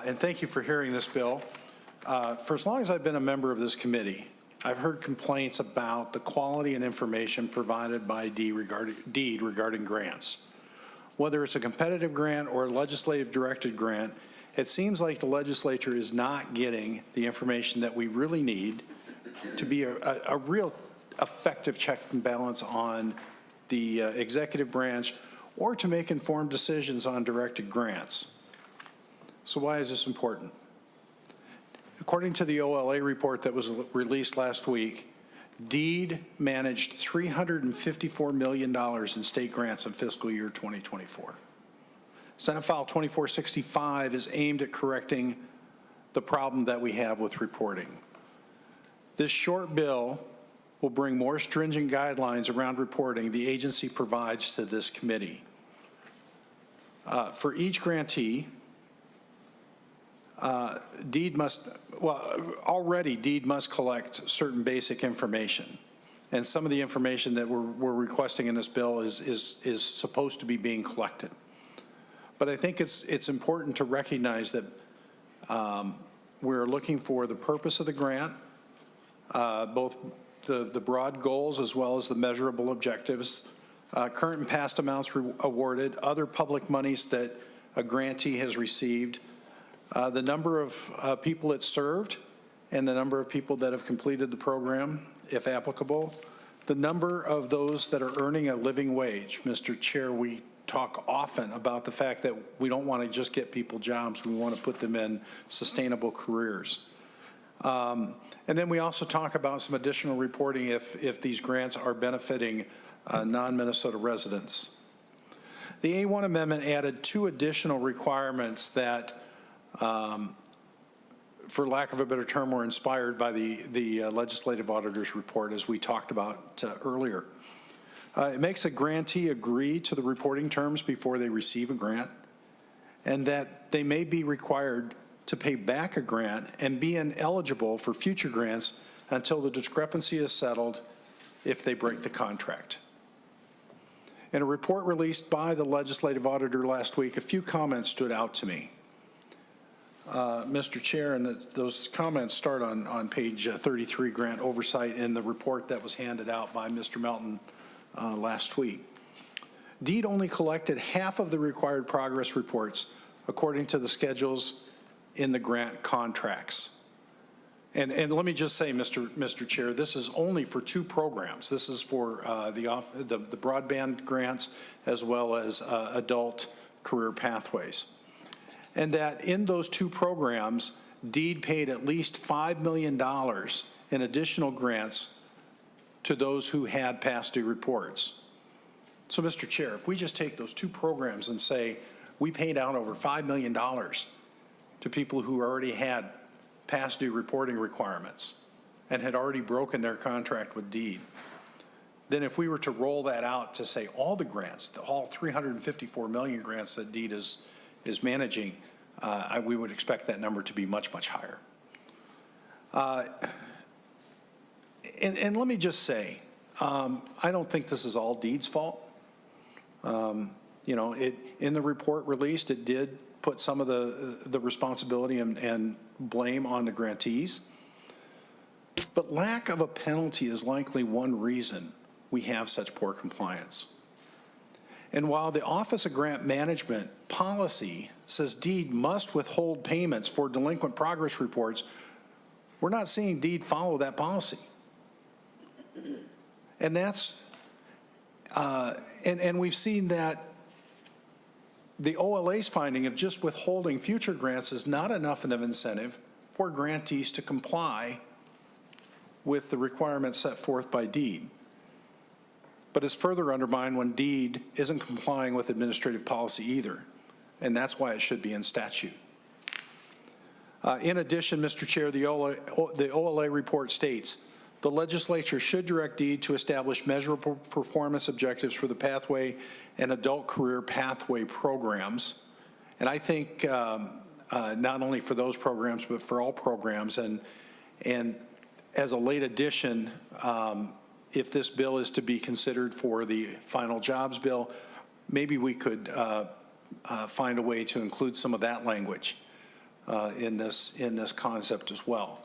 and thank you for hearing this bill. For as long as I've been a member of this committee, I've heard complaints about the quality and information provided by DEED regarding grants. Whether it's a competitive grant or a legislative directed grant, it seems like the legislature is not getting the information that we really need to be a real effective check and balance on the executive branch or to make informed decisions on directed grants. So why is this important? According to the OLA report that was released last week, DEED managed $354 million in state grants in fiscal year 2024. Senate File 2465 is aimed at correcting the problem that we have with reporting. This short bill will bring more stringent guidelines around reporting the agency provides to this committee. For each grantee, DEED must collect certain basic information. And some of the information that we're requesting in this bill is supposed to be being collected. But I think it's important to recognize that we're looking for the purpose of the grant, both the broad goals as well as the measurable objectives, current and past amounts awarded, other public monies that a grantee has received, the number of people it served and the number of people that have completed the program, if applicable, the number of those that are earning a living wage. Mr. Chair, we talk often about the fact that we don't want to just get people jobs, we want to put them in sustainable careers. And then we also talk about some additional reporting if these grants are benefiting non-Minnesota residents. The A1 amendment added 2 additional requirements that, for lack of a better term, were inspired by the legislative auditor's report, as we talked about earlier. It makes a grantee agree to the reporting terms before they receive a grant, and that they may be required to pay back a grant and be ineligible for future grants until the discrepancy is settled if they break the contract. In a report released by the legislative auditor last week, a few comments stood out to me. Mr. Chair, and those comments start on page 33, Grant Oversight, in the report that was handed out by Mr. Melton last week. DEED only collected half of the required progress reports according to the schedules in the grant contracts. And let me just say, Mr. Chair, this is only for 2 programs. This is for the broadband grants as well as adult career pathways. And that in those 2 programs, DEED paid at least $5 million in additional grants to those who had past due reports. So, Mr. Chair, if we just take those 2 programs and say we paid out over $5 million to people who already had past due reporting requirements and had already broken their contract with DEED, then if we were to roll that out to say all the grants, all 354 million grants that DEED is managing, we would expect that number to be much, much higher. And let me just say, I don't think this is all DEED's fault. You know, in the report released, it did put some of the responsibility and blame on the grantees. But lack of a penalty is likely one reason we have such poor compliance. And while the Office of Grant Management policy says DEED must withhold payments for delinquent progress reports, we're not seeing DEED follow that policy. And that's, and we've seen that the OLA's finding of just withholding future grants is not enough of an incentive for grantees to comply with the requirements set forth by DEED, but is further undermined when DEED isn't complying with administrative policy either, and that's why it should be in statute. In addition, Mr. Chair, the OLA report states, the legislature should direct DEED to establish measurable performance objectives for the pathway and adult career pathway programs. And I think not only for those programs, but for all programs. And as a late addition, if this bill is to be considered for the final jobs bill, maybe we could find a way to include some of that language. in this concept as well.